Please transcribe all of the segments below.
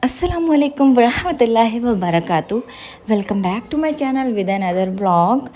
अस्सलामुअलैकुम वरहमतुल्लाहि वबरकातुहू। Welcome back to my channel with another vlog.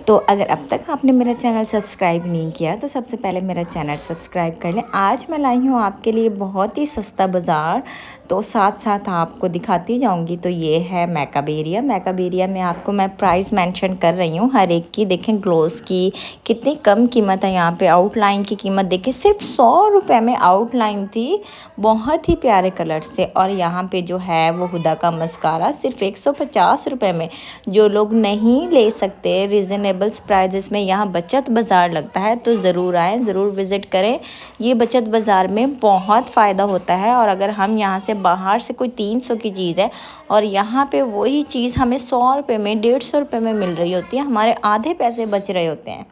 तो अगर अब तक आपने मेरा चैनल सब्सक्राइब नहीं किया तो सबसे पहले मेरा चैनल सब्सक्राइब कर लें। आज मैं लाई हूँ आपके लिए बहुत ही सस्ता बाज़ार, तो साथ साथ आपको दिखाती जाऊँगी। तो ये है मैकाबेरिया में आपको मैं प्राइस मेंशन कर रही हूँ हर एक की। देखें ग्लोस की कितनी कम कीमत है। यहाँ पे आउटलाइन की कीमत देखें, सिर्फ 100 रुपये में आउटलाइन थी। बहुत ही प्यारे कलर्स थे। और यहाँ पे जो है वो हुदा का मस्कारा सिर्फ 150 रुपये में। जो लोग नहीं ले सकते रिजनेबल प्राइजेस में, यहाँ बचत बाज़ार लगता है, तो ज़रूर आएँ, ज़रूर विज़िट करें। ये बचत बाज़ार में बहुत फ़ायदा होता है। और अगर हम यहाँ से बाहर से कोई 300 की चीज़ है और यहाँ पे वही चीज़ हमें 100 रुपये में 150 रुपये में मिल रही होती है, हमारे आधे पैसे बच रहे होते हैं।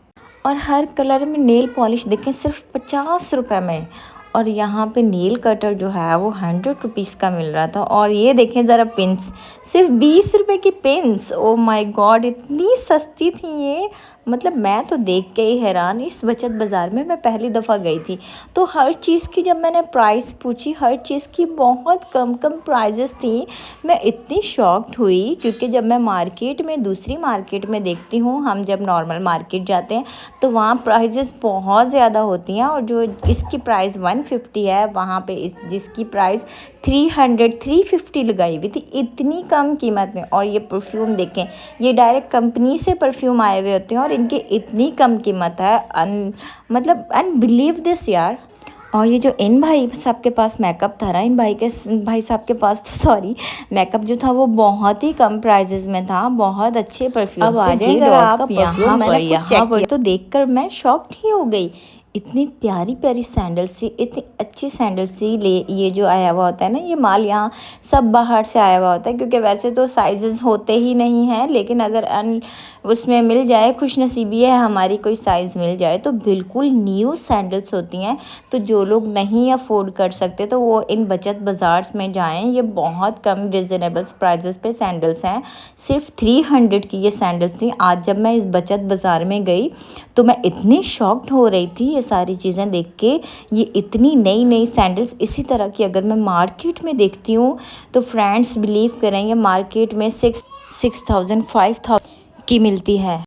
और हर कलर में नेल पॉलिश देखें सिर्फ 50 रुपये में। और यहाँ पे नेल कटर जो है वो 100 रुपीज़ का मिल रहा था। और ये देखें ज़रा पिंस, सिर्फ 20 रुपये की पिंस। ओ माय गॉड, इतनी सस्ती थी ये। मतलब मैं तो देख के ही हैरान। इस बचत बाज़ार में मैं पहली दफ़ा गई थी, तो हर चीज़ की जब मैंने प्राइस पूछी, हर चीज़ की बहुत कम कम प्राइजेस थी। मैं इतनी शॉक्ड हुई, क्योंकि जब मैं मार्केट में दूसरी मार्केट में देखती हूँ, हम जब नॉर्मल मार्केट जाते हैं तो वहाँ प्राइजेस बहुत ज़्यादा होती हैं। और जो इसकी प्राइस 150 है, वहाँ पे जिसकी प्राइस 350 लगाई हुई थी, इतनी कम कीमत में। और ये परफ्यूम देखें, ये डायरेक्ट कंपनी से परफ्यूम आए हुए होते हैं और इनकी इतनी कम कीमत है। मतलब अनबिलीव दिस यार। और ये जो इन भाई साहब के पास मेकअप था ना, इन भाई साहब के पास तो सॉरी, मेकअप जो था वो बहुत ही कम प्राइजेस में था। बहुत अच्छे परफ्यूम। अब आ जाइए आप यहाँ पर तो देखकर मैं शॉक्ड ही हो गई। इतनी प्यारी प्यारी सैंडल्स थी, इतनी अच्छी सैंडल्स थी। ये जो आया हुआ होता है ना, ये माल यहाँ सब बाहर से आया हुआ होता है, क्योंकि वैसे तो साइजेस होते ही नहीं हैं। लेकिन अगर उसमें मिल जाए, खुशनसीबी है हमारी, कोई साइज़ मिल जाए, तो बिल्कुल न्यू सैंडल्स होती हैं। तो जो लोग नहीं अफोर्ड कर सकते तो वो इन बचत बाज़ार में जाएं। ये बहुत कम रिजनेबल प्राइजेस पे सैंडल्स हैं। सिर्फ 300 की ये सैंडल्स थी। आज जब मैं इस बचत बाज़ार में गई तो मैं इतनी शॉक्ड हो रही थी ये सारी चीज़ें देख के। ये इतनी नई नई सैंडल्स इसी तरह की अगर मैं मार्केट में देखती हूँ तो फ्रेंड्स बिलीव करेंगे, मार्केट में 6000 5000 की मिलती है।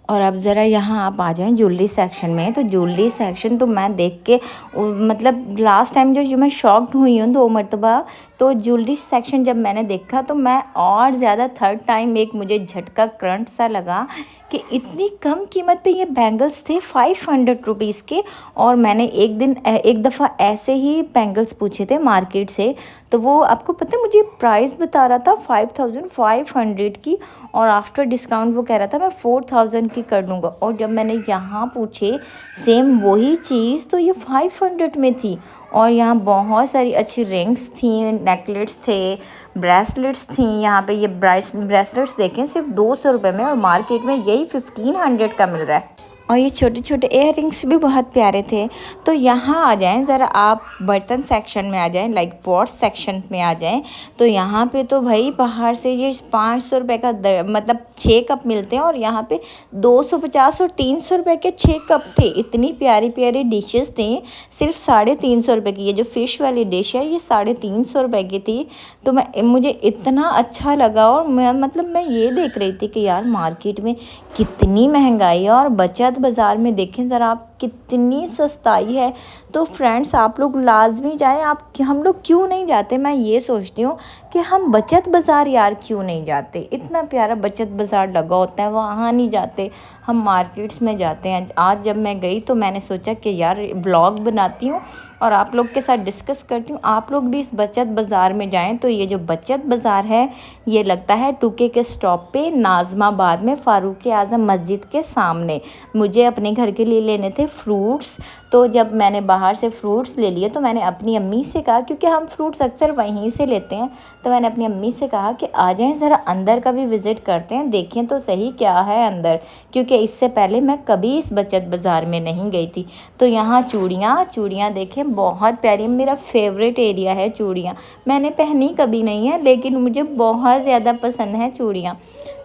और अब ज़रा यहाँ आप आ जाएं ज्वेलरी सेक्शन में। तो ज्वेलरी सेक्शन तो मैं देख के मतलब लास्ट टाइम जो मैं शॉक्ड हुई हूँ 2 मरतबा। तो ज्वेलरी सेक्शन जब मैंने देखा तो मैं और ज़्यादा थर्ड टाइम एक मुझे झटका करंट सा लगा कि इतनी कम कीमत पे ये बैंगल्स थे 500 रुपीज़ के। और मैंने एक दफ़ा ऐसे ही बैंगल्स पूछे थे मार्केट से, तो वो आपको पता है मुझे प्राइस बता रहा था 5500 की। और आफ्टर डिस्काउंट वो कह रहा था मैं 4000 की कर दूँगा। और जब मैंने यहाँ पूछे सेम वही चीज़, तो ये 500 में थी। और यहाँ बहुत सारी अच्छी रिंग्स थी, नेकलेट्स थे, ब्रेसलेट्स थी। यहाँ पे ये ब्रेसलेट्स देखें सिर्फ 200 रुपये में, और मार्केट में यही 1500 का मिल रहा है। और ये छोटे छोटे इयर रिंग्स भी बहुत प्यारे थे। तो यहाँ आ जाएं ज़रा आप बर्तन सेक्शन में आ जाएं, लाइक पॉट सेक्शन में आ जाएं। तो यहाँ पे तो भाई बाहर से ये 500 रुपये का मतलब 6 कप मिलते हैं, और यहाँ पे 250 और 300 रुपये के 6 कप थे। इतनी प्यारी प्यारी डिशेस थी, सिर्फ 350 रुपये की। ये जो फ़िश वाली डिश है ये 350 रुपये की थी। तो मुझे इतना अच्छा लगा। और मैं ये देख रही थी कि यार मार्केट में कितनी महंगाई है, और बचत बाज़ार में देखें ज़रा आप कितनी सस्ताई है। तो फ्रेंड्स आप लोग लाजमी जाएं। हम लोग क्यों नहीं जाते? मैं ये सोचती हूँ कि हम बचत बाज़ार यार क्यों नहीं जाते। इतना प्यारा बचत बाज़ार लगा होता है, वहाँ नहीं जाते, हम मार्केट्स में जाते हैं। आज जब मैं गई तो मैंने सोचा कि यार व्लॉग बनाती हूँ और आप लोग के साथ डिस्कस करती हूँ, आप लोग भी इस बचत बाज़ार में जाएं। तो ये जो बचत बाज़ार है ये लगता है 2K के स्टॉप पे, नाज़माबाद में, फ़ारूक आज़म मस्जिद के सामने। मुझे अपने घर के लिए लेने थे फ्रूट्स। तो जब मैंने बाहर से फ्रूट्स ले लिए तो मैंने अपनी अम्मी से कहा, क्योंकि हम फ्रूट्स अक्सर वहीं से लेते हैं, तो मैंने अपनी अम्मी से कहा कि आ जाएं ज़रा अंदर का भी विज़िट करते हैं, देखें तो सही क्या है अंदर, क्योंकि इससे पहले मैं कभी इस बचत बाज़ार में नहीं गई थी। तो यहाँ चूड़ियाँ देखें बहुत प्यारी, मेरा फेवरेट एरिया है चूड़ियाँ। मैंने पहनी कभी नहीं है लेकिन मुझे बहुत ज़्यादा पसंद है चूड़ियाँ।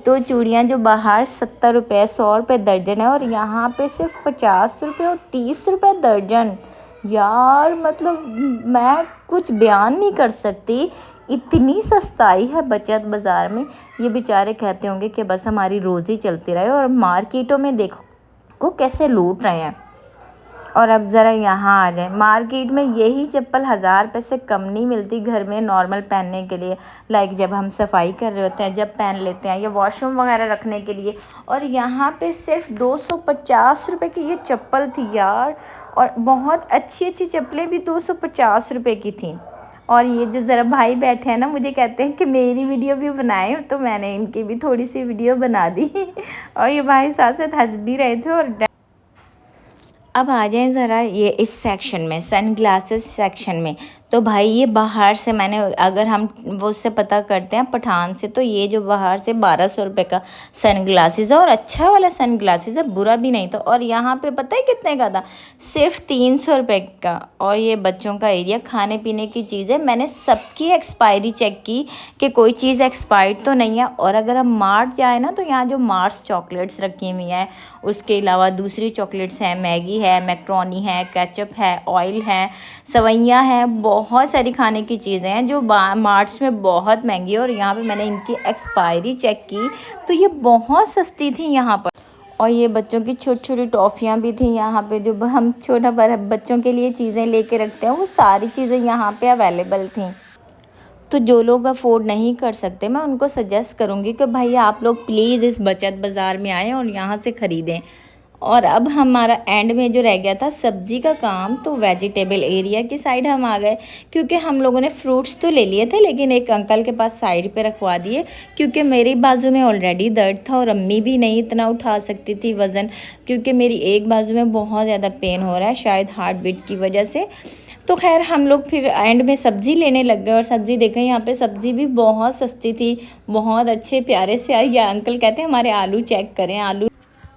तो चूड़ियाँ जो बाहर 70 रुपये 100 रुपये दर्जन है, और यहाँ पे सिर्फ 50 रुपये और 30 रुपये दर्जन। यार मतलब मैं कुछ बयान नहीं कर सकती, इतनी सस्ताई है बचत बाज़ार में। ये बेचारे कहते होंगे कि बस हमारी रोज़ी चलती रहे, और मार्केटों में देखो को कैसे लूट रहे हैं। और अब ज़रा यहाँ आ जाए, मार्केट में यही चप्पल 1000 रुपये से कम नहीं मिलती घर में नॉर्मल पहनने के लिए, लाइक जब हम सफाई कर रहे होते हैं जब पहन लेते हैं, या वॉशरूम वगैरह रखने के लिए। और यहाँ पे सिर्फ 250 रुपये की ये चप्पल थी यार। और बहुत अच्छी अच्छी चप्पलें भी 250 रुपये की थी। और ये जो ज़रा भाई बैठे हैं ना, मुझे कहते हैं कि मेरी वीडियो भी बनाए, तो मैंने इनकी भी थोड़ी सी वीडियो बना दी। और ये भाई साथ साथ हंस भी रहे थे। और अब आ जाएं ज़रा ये इस सेक्शन में, सन ग्लासेस सेक्शन में। तो भाई ये बाहर से मैंने, अगर हम वो उससे पता करते हैं पठान से, तो ये जो बाहर से 1200 रुपये का सन ग्लासेस है, और अच्छा वाला सन ग्लासेस है, बुरा भी नहीं था। और यहाँ पे पता है कितने का था? सिर्फ 300 रुपये का। और ये बच्चों का एरिया, खाने पीने की चीज़ें, मैंने सबकी एक्सपायरी चेक की कि कोई चीज़ एक्सपायर्ड तो नहीं है। और अगर हम मार्ट जाए ना, तो यहाँ जो मार्स चॉकलेट्स रखी हुई हैं, उसके अलावा दूसरी चॉकलेट्स हैं, मैगी है, मैक्रोनी है, केचप है, ऑयल है, सवैयाँ हैं, बहुत सारी खाने की चीज़ें हैं जो मार्ट्स में बहुत महंगी है। और यहाँ पे मैंने इनकी एक्सपायरी चेक की, तो ये बहुत सस्ती थी यहाँ पर। और ये बच्चों की छोटी छोटी टॉफ़ियाँ भी थी यहाँ पे, जो हम छोटा बच्चों के लिए चीज़ें लेके रखते हैं, वो सारी चीज़ें यहाँ पे अवेलेबल थी। तो जो लोग अफोर्ड नहीं कर सकते, मैं उनको सजेस्ट करूँगी कि भाई आप लोग प्लीज़ इस बचत बाज़ार में आएँ और यहाँ से ख़रीदें। और अब हमारा एंड में जो रह गया था सब्ज़ी का काम, तो वेजिटेबल एरिया की साइड हम आ गए, क्योंकि हम लोगों ने फ्रूट्स तो ले लिए थे, लेकिन एक अंकल के पास साइड पे रखवा दिए, क्योंकि मेरी बाजू में ऑलरेडी दर्द था और अम्मी भी नहीं इतना उठा सकती थी वज़न, क्योंकि मेरी एक बाजू में बहुत ज़्यादा पेन हो रहा है, शायद हार्ट बीट की वजह से। तो खैर हम लोग फिर एंड में सब्ज़ी लेने लग गए। और सब्ज़ी देखें, यहाँ पे सब्ज़ी भी बहुत सस्ती थी, बहुत अच्छे प्यारे से। या अंकल कहते हैं हमारे आलू चेक करें, आलू।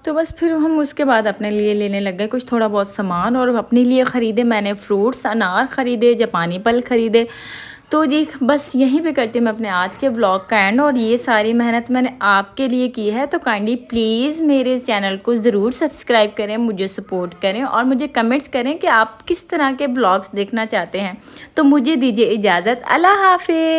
तो बस फिर हम उसके बाद अपने लिए लेने लग गए कुछ थोड़ा बहुत सामान, और अपने लिए ख़रीदे मैंने फ्रूट्स, अनार ख़रीदे, जापानी फल ख़रीदे। तो जी बस यहीं पे करती हूँ मैं अपने आज के व्लॉग का एंड। और ये सारी मेहनत मैंने आपके लिए की है, तो काइंडली प्लीज़ मेरे चैनल को ज़रूर सब्सक्राइब करें, मुझे सपोर्ट करें, और मुझे कमेंट्स करें कि आप किस तरह के व्लॉग्स देखना चाहते हैं। तो मुझे दीजिए इजाज़त, अल्लाह हाफ़िज़।